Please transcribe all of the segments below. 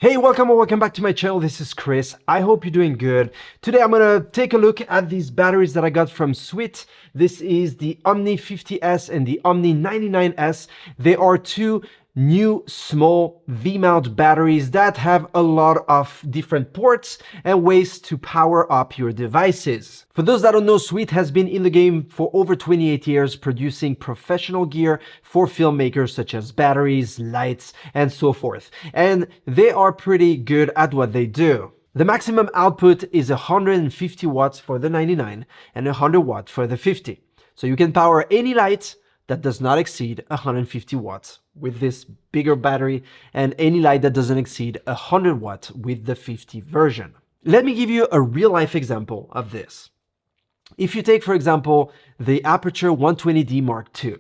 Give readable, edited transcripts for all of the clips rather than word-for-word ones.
Hey, welcome or welcome back to my channel. This is Chris. I hope you're doing good. Today I'm gonna take a look at these batteries that I got from SWIT. This is the Omni 50S and the Omni 99S. They are two new small V-mount batteries that have a lot of different ports and ways to power up your devices. For those that don't know, SWIT has been in the game for over 28 years producing professional gear for filmmakers such as batteries, lights, and so forth. And they are pretty good at what they do. The maximum output is 150 watts for the 99 and 100 watts for the 50. So you can power any light that does not exceed 150 watts with this bigger battery and any light that doesn't exceed 100 watts with the 50 version. Let me give you a real life example of this. If you take, for example, the Aperture 120D Mark II,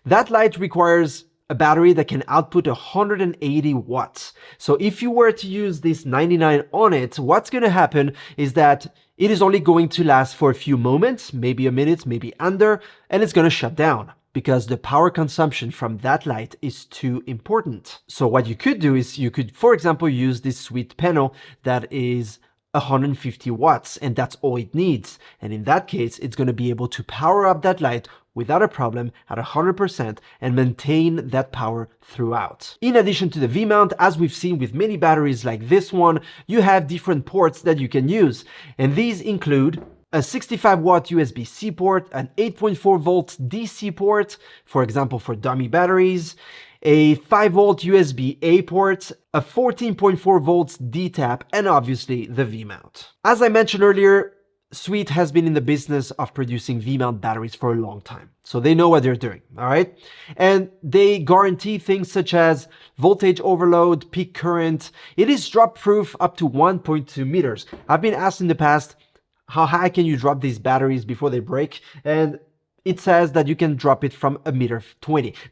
that light requires a battery that can output 180 watts. So if you were to use this 99 on it, what's going to happen is that it is only going to last for a few moments, maybe a minute, maybe under, and it's going to shut down because the power consumption from that light is too important. So what you could do is you could, for example, use this SWIT panel that is 150 watts, and that's all it needs. And in that case, it's going to be able to power up that light without a problem at 100% and maintain that power throughout. In addition to the V-mount, as we've seen with many batteries like this one, you have different ports that you can use. And these include a 65 watt USB-C port, an 8.4 volt DC port, for example, for dummy batteries, a 5 volt USB-A port, a 14.4 volts D-tap, and obviously the V-mount. As I mentioned earlier, SWIT has been in the business of producing V-mount batteries for a long time. So they know what they're doing, all right? And they guarantee things such as voltage overload, peak current. It is drop proof up to 1.2 meters. I've been asked in the past, how high can you drop these batteries before they break? And it says that you can drop it from 1.20 meters.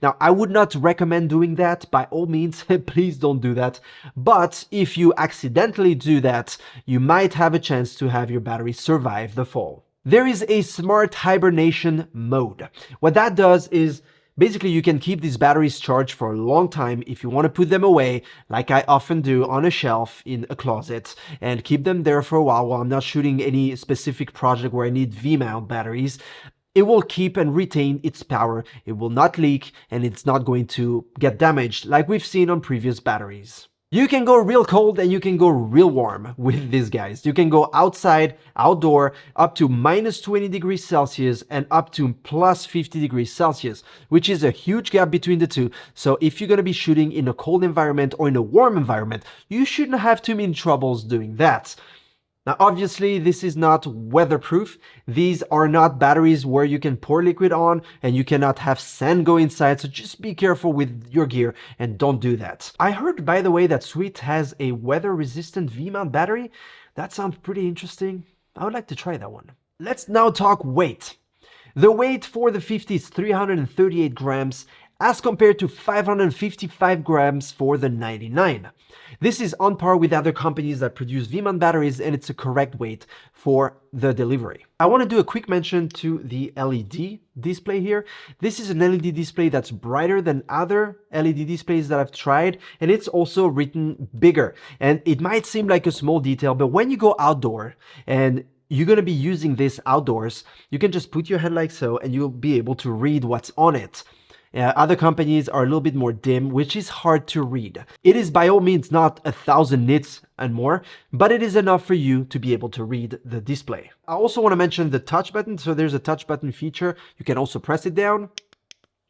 Now, I would not recommend doing that. By all means, please don't do that. But if you accidentally do that, you might have a chance to have your battery survive the fall. There is a smart hibernation mode. What that does is basically, you can keep these batteries charged for a long time if you want to put them away, like I often do, on a shelf in a closet, and keep them there for a while I'm not shooting any specific project where I need V-mount batteries. It will keep and retain its power, it will not leak, and it's not going to get damaged like we've seen on previous batteries. You can go real cold and you can go real warm with these guys. You can go outside, outdoor, up to minus 20 degrees Celsius and up to plus 50 degrees Celsius, which is a huge gap between the two. So if you're going to be shooting in a cold environment or in a warm environment, you shouldn't have too many troubles doing that. Now, obviously, this is not weatherproof. These are not batteries where you can pour liquid on and you cannot have sand go inside. So just be careful with your gear and don't do that. I heard, by the way, that SWIT has a weather-resistant V-mount battery. That sounds pretty interesting. I would like to try that one. Let's now talk weight. The weight for the 50 is 338 grams as compared to 555 grams for the 99. This is on par with other companies that produce V-mount batteries, and it's a correct weight for the delivery. I want to do a quick mention to the LED display here. This is an LED display that's brighter than other LED displays that I've tried, and it's also written bigger. And it might seem like a small detail, but when you go outdoor and you're going to be using this outdoors, you can just put your hand like so, and you'll be able to read what's on it. Other companies are a little bit more dim, which is hard to read. It is by all means not 1,000 nits and more, but it is enough for you to be able to read the display. I also want to mention the touch button. So there's a touch button feature. You can also press it down,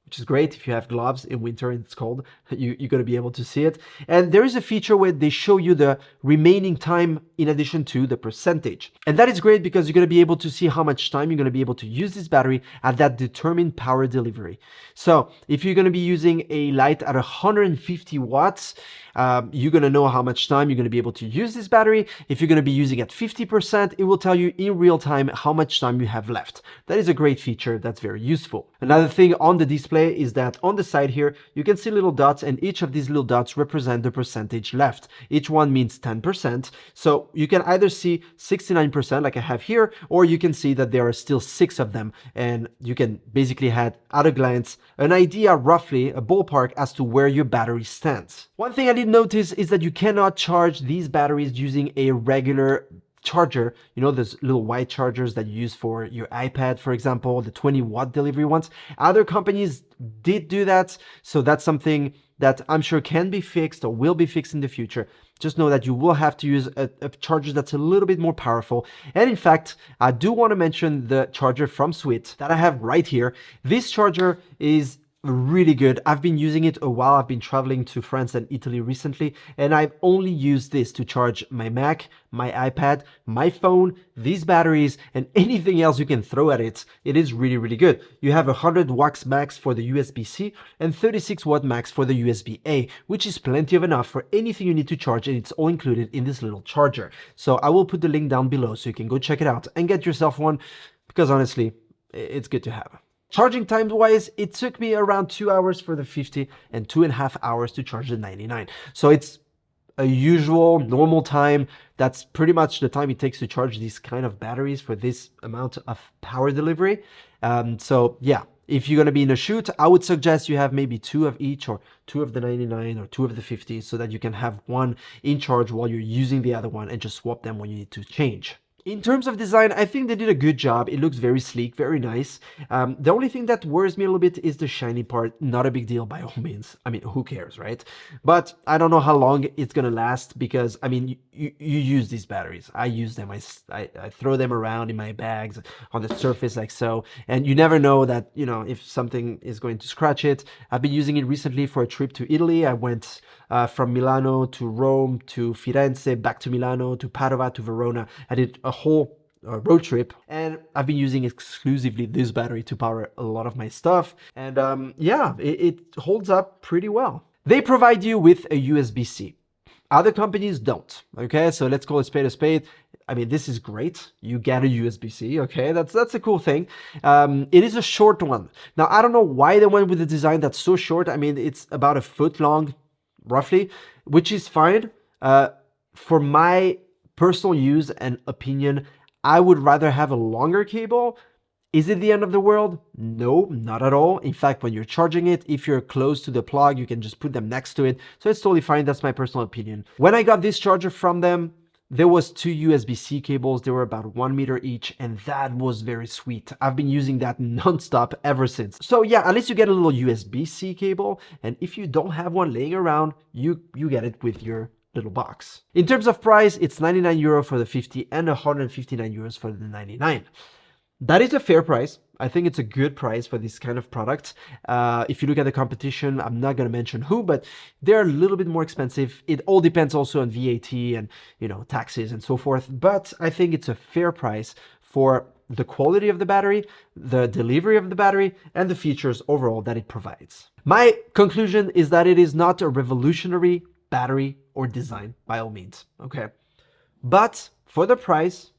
which is great if you have gloves in winter and it's cold. You're going to be able to see it. And there is a feature where they show you the remaining time in addition to the percentage. And that is great because you're going to be able to see how much time you're going to be able to use this battery at that determined power delivery. So if you're going to be using a light at 150 watts, you're going to know how much time you're going to be able to use this battery. If you're going to be using at 50%, it will tell you in real time how much time you have left. That is a great feature that's very useful. Another thing on the display display is that on the side here, you can see little dots, and each of these little dots represent the percentage left. Each one means 10%. So you can either see 69% like I have here, or you can see that there are still 6 of them. And you can basically have at a glance an idea, roughly a ballpark, as to where your battery stands. One thing I did notice is that you cannot charge these batteries using a regular charger, you know, those little white chargers that you use for your iPad, for example, the 20-watt delivery ones. Other companies did do that, so that's something that I'm sure can be fixed or will be fixed in the future. Just know that you will have to use a charger that's a little bit more powerful. And in fact, I do want to mention the charger from SWIT that I have right here. This charger is really good. I've been using it a while. I've been traveling to France and Italy recently, and I've only used this to charge my Mac, my iPad, my phone, these batteries, and anything else you can throw at it. It is really, really good. You have 100 watts max for the USB-C and 36 watt max for the USB-A, which is plenty of enough for anything you need to charge, and it's all included in this little charger. So I will put the link down below so you can go check it out and get yourself one, because honestly, it's good to have. Charging time wise, it took me around 2 hours for the 50 and 2.5 hours to charge the 99. So it's a usual normal time. That's pretty much the time it takes to charge these kind of batteries for this amount of power delivery. So yeah, if you're going to be in a shoot, I would suggest you have maybe 2 of each, or 2 of the 99 or 2 of the 50, so that you can have one in charge while you're using the other one and just swap them when you need to change. In terms of design, I think they did a good job. It looks very sleek, very nice. The only thing that worries me a little bit is the shiny part. Not a big deal by all means. I mean, who cares, right? But I don't know how long it's gonna last, because I mean, you use these batteries. I use them. I throw them around in my bags on the surface like so, and you never know that, you know, if something is going to scratch it. I've been using it recently for a trip to Italy. I went from Milano to Rome to Firenze, back to Milano to Padova to Verona. I did a whole road trip, and I've been using exclusively this battery to power a lot of my stuff. And yeah, it holds up pretty well. They provide you with a USB-C. Other companies don't. Okay, so let's call a spade a spade. I mean, this is great. You get a USB-C. Okay, that's a cool thing. It is a short one. Now, I don't know why they went with a design that's so short. I mean, it's about a foot long, roughly, which is fine. For my personal use and opinion, I would rather have a longer cable. Is it the end of the world? No, not at all. In fact, when you're charging it, if you're close to the plug, you can just put them next to it. So it's totally fine. That's my personal opinion. When I got this charger from them, there was 2 USB-C cables. They were about 1 meter each, and that was very sweet. I've been using that nonstop ever since. So yeah, at least you get a little USB-C cable, and if you don't have one laying around, you get it with your little box. In terms of price, it's 99 euro for the 50 and 159 euros for the 99. That is a fair price. I think it's a good price for this kind of product. If you look at the competition, I'm not going to mention who, but they're a little bit more expensive. It all depends also on VAT and, you know, taxes and so forth. But I think it's a fair price for the quality of the battery, the delivery of the battery, and the features overall that it provides. My conclusion is that it is not a revolutionary battery or design by all means, okay? But for the price,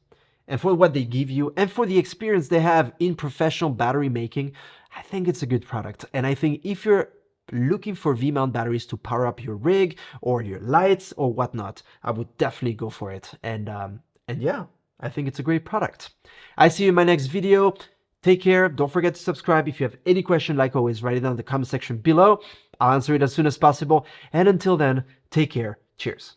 and for what they give you, and for the experience they have in professional battery making, I think it's a good product. And I think if you're looking for V-mount batteries to power up your rig or your lights or whatnot, I would definitely go for it. And yeah, I think it's a great product. I see you in my next video. Take care. Don't forget to subscribe. If you have any question, like always, write it down in the comment section below. I'll answer it as soon as possible. And until then, take care. Cheers.